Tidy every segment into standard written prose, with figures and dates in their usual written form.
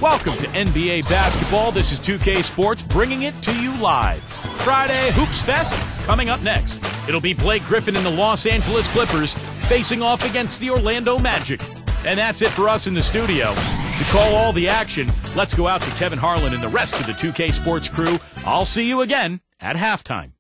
Welcome to NBA Basketball. This is 2K Sports bringing it to you live. Friday Hoops Fest coming up next. It'll be Blake Griffin and the Los Angeles Clippers facing off against the Orlando Magic. And that's it for us in the studio. To call all the action, let's go out to Kevin Harlan and the rest of the 2K Sports crew. I'll see you again at halftime.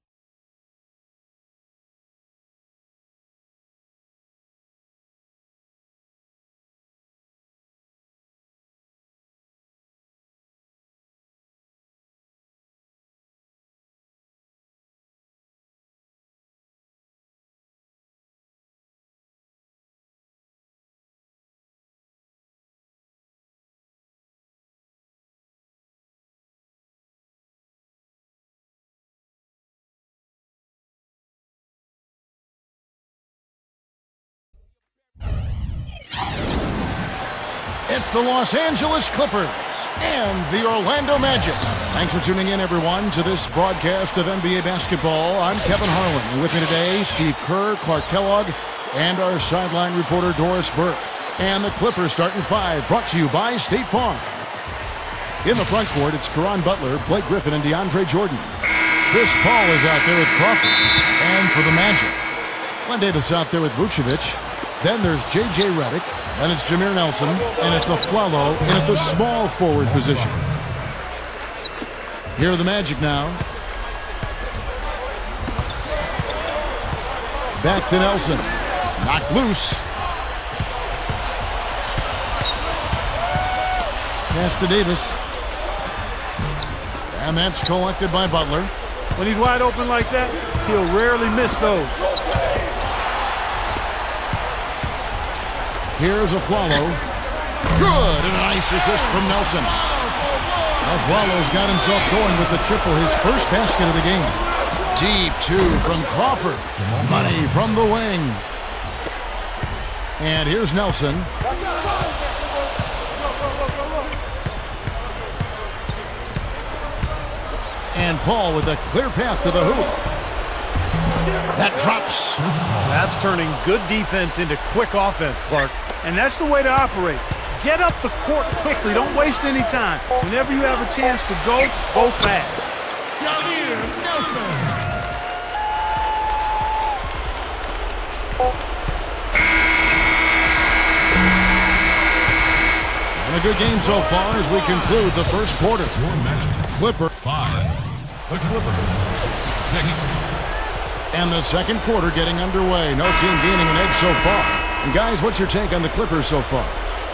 It's the Los Angeles Clippers and the Orlando Magic. Thanks for tuning in, everyone, to this broadcast of NBA basketball. I'm Kevin Harlan, and with me today, Steve Kerr, Clark Kellogg, and our sideline reporter, Doris Burke. And the Clippers starting five, brought to you by State Farm. In the front court, it's Caron Butler, Blake Griffin, and DeAndre Jordan. Chris Paul is out there with Crawford. And for the Magic, Glenn Davis out there with Vucevic. Then there's J.J. Redick. Then it's Jameer Nelson, and it's Aflalo in at the small forward position. Here are the Magic now. Back to Nelson. Knocked loose. Pass to Davis. And that's collected by Butler. When he's wide open like that, he'll rarely miss those. Here's Aflalo. Good, and a nice assist from Nelson. Aflalo's got himself going with the triple, his first basket of the game. Deep two from Crawford. Money from the wing. And here's Nelson. And Paul with a clear path to the hoop. That drops. That's turning good defense into quick offense, Clark. And that's the way to operate. Get up the court quickly. Don't waste any time. Whenever you have a chance to go fast. Jameer Nelson. And a good game so far as we conclude the first quarter. Clipper 5. The Clippers 6. And the second quarter getting underway. No team gaining an edge so far. And guys, what's your take on the Clippers so far?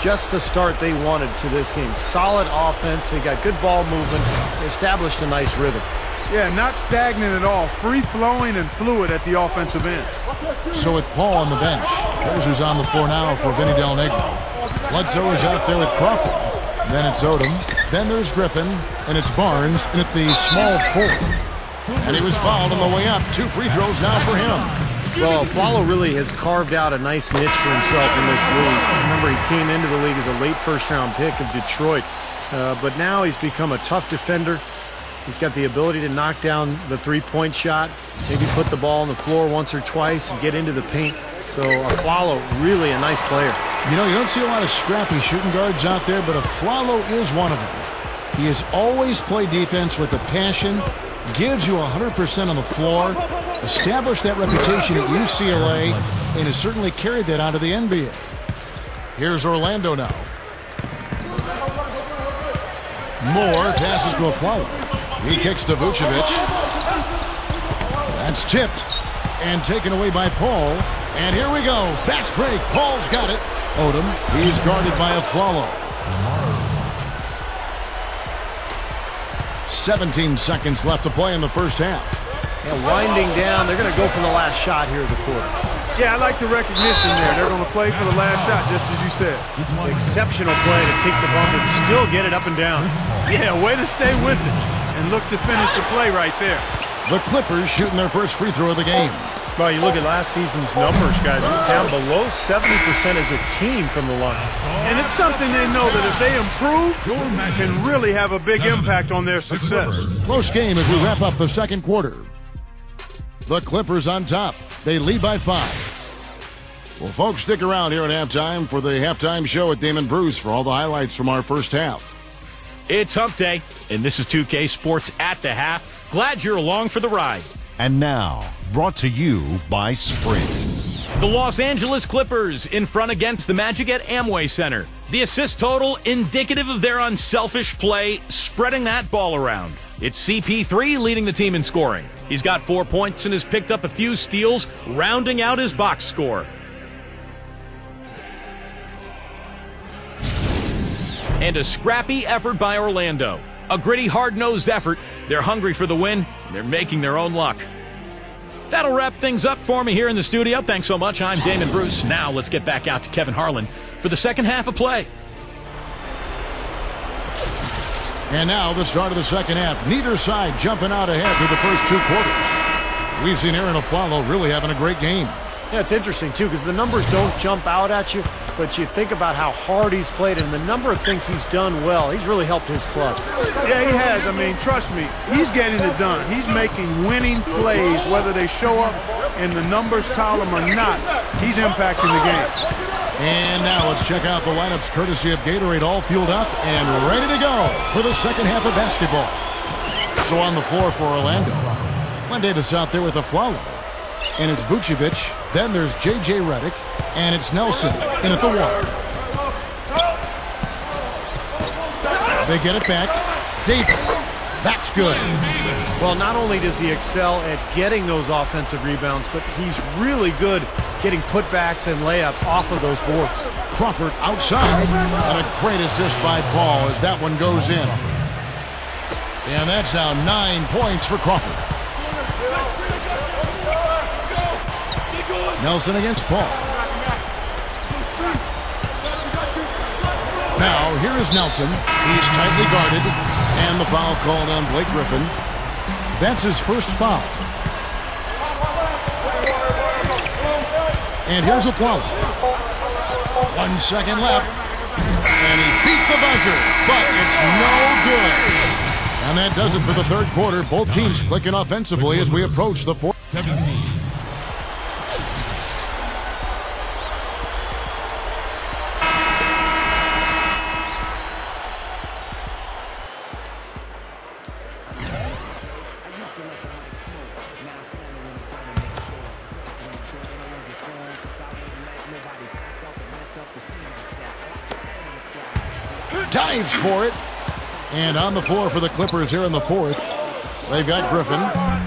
Just the start they wanted to this game. Solid offense. They got good ball movement. They established a nice rhythm. Yeah, not stagnant at all. Free-flowing and fluid at the offensive end. So with Paul on the bench, there's who's on the floor now for Vinny Del Negro. Bledsoe is out there with Crawford. Then it's Odom. Then there's Griffin. And it's Barnes. And at the small forward. And he was fouled on the way up. 2 free throws now for him. Well, Aflalo really has carved out a nice niche for himself in this league. Remember, he came into the league as a late first-round pick of Detroit. But now he's become a tough defender. He's got the ability to knock down the three-point shot, maybe put the ball on the floor once or twice and get into the paint. So Aflalo, really a nice player. You know, you don't see a lot of scrappy shooting guards out there, but Aflalo is one of them. He has always played defense with a passion, gives you 100% on the floor, established that reputation at UCLA, and has certainly carried that onto the NBA. Here's Orlando now. Moore passes to Aflalo. He kicks to Vucevic. That's tipped and taken away by Paul. And here we go. Fast break. Paul's got it. Odom, he's guarded by Aflalo. 17 seconds left to play in the first half. Yeah, winding down. They're going to go for the last shot here of the quarter. Yeah, I like the recognition there. They're going to play for the last shot, just as you said. Exceptional play to take the bump and still get it up and down. Yeah, way to stay with it and look to finish the play right there. The Clippers shooting their first free throw of the game. Well, you look at last season's numbers, guys. We're down below 70% as a team from the line. And it's something they know that if they improve, can really have a big impact on their success. Close game as we wrap up the second quarter. The Clippers on top. They lead by 5. Well, folks, stick around here at halftime for the halftime show at Damon Bruce for all the highlights from our first half. It's hump day, and this is 2K Sports at the half. Glad you're along for the ride. And now, brought to you by Sprint. The Los Angeles Clippers in front against the Magic at Amway Center. The assist total indicative of their unselfish play, spreading that ball around. It's CP3 leading the team in scoring. He's got 4 points and has picked up a few steals, rounding out his box score. And a scrappy effort by Orlando. A gritty, hard-nosed effort. They're hungry for the win. They're making their own luck. That'll wrap things up for me here in the studio. Thanks so much. I'm Damon Bruce. Now let's get back out to Kevin Harlan for the second half of play. And now the start of the second half. Neither side jumping out ahead through the first 2 quarters. We've seen Aaron Aflalo really having a great game. Yeah, it's interesting, too, because the numbers don't jump out at you, but you think about how hard he's played and the number of things he's done well. He's really helped his club. Yeah, he has. I mean, trust me, he's getting it done. He's making winning plays, whether they show up in the numbers column or not. He's impacting the game. And now let's check out the lineups courtesy of Gatorade, all fueled up and ready to go for the second half of basketball. So on the floor for Orlando, Glenn Davis out there with Aflalo. And it's Vucevic, then there's J.J. Redick, and it's Nelson in at the 1. They get it back. Davis, that's good. Well, not only does he excel at getting those offensive rebounds, but he's really good getting putbacks and layups off of those boards. Crawford outside, and a great assist by Paul as that one goes in. And that's now 9 points for Crawford. Nelson against Paul. Now, here is Nelson. He's tightly guarded, and the foul called on Blake Griffin. That's his first foul. And here's Aflalo. 1 second left, and he beat the buzzer, but it's no good. And that does it for the third quarter. Both teams clicking offensively as we approach the fourth. 17. Dives for it. And on the floor for the Clippers here in the fourth, they've got Griffin.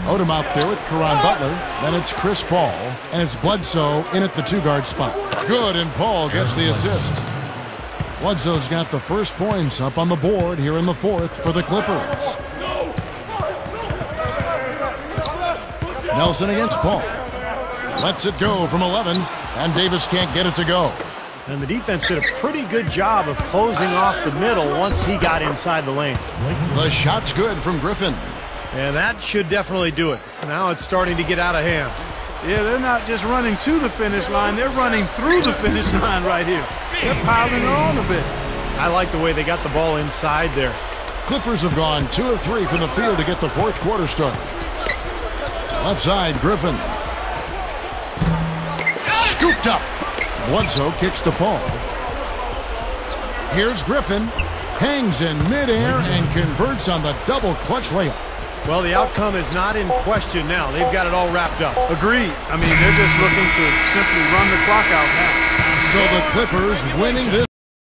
Odom out there with Caron Butler. Then it's Chris Paul. And it's Bledsoe in at the 2-guard spot. Good, and Paul gets the assist. Bledsoe's got the first points up on the board here in the fourth for the Clippers. Nelson against Paul. Lets it go from 11, and Davis can't get it to go. And the defense did a pretty good job of closing off the middle once he got inside the lane. The shot's good from Griffin. And that should definitely do it. Now it's starting to get out of hand. Yeah, they're not just running to the finish line. They're running through the finish line right here. They're piling it on a bit. I like the way they got the ball inside there. Clippers have gone 2 of 3 from the field to get the fourth quarter started. Left side, Griffin. Scooped up. Bledsoe kicks to Paul. Here's Griffin. Hangs in midair and converts on the double clutch layup. Well, the outcome is not in question now. They've got it all wrapped up. Agreed. I mean, they're just looking to simply run the clock out now. So the Clippers winning this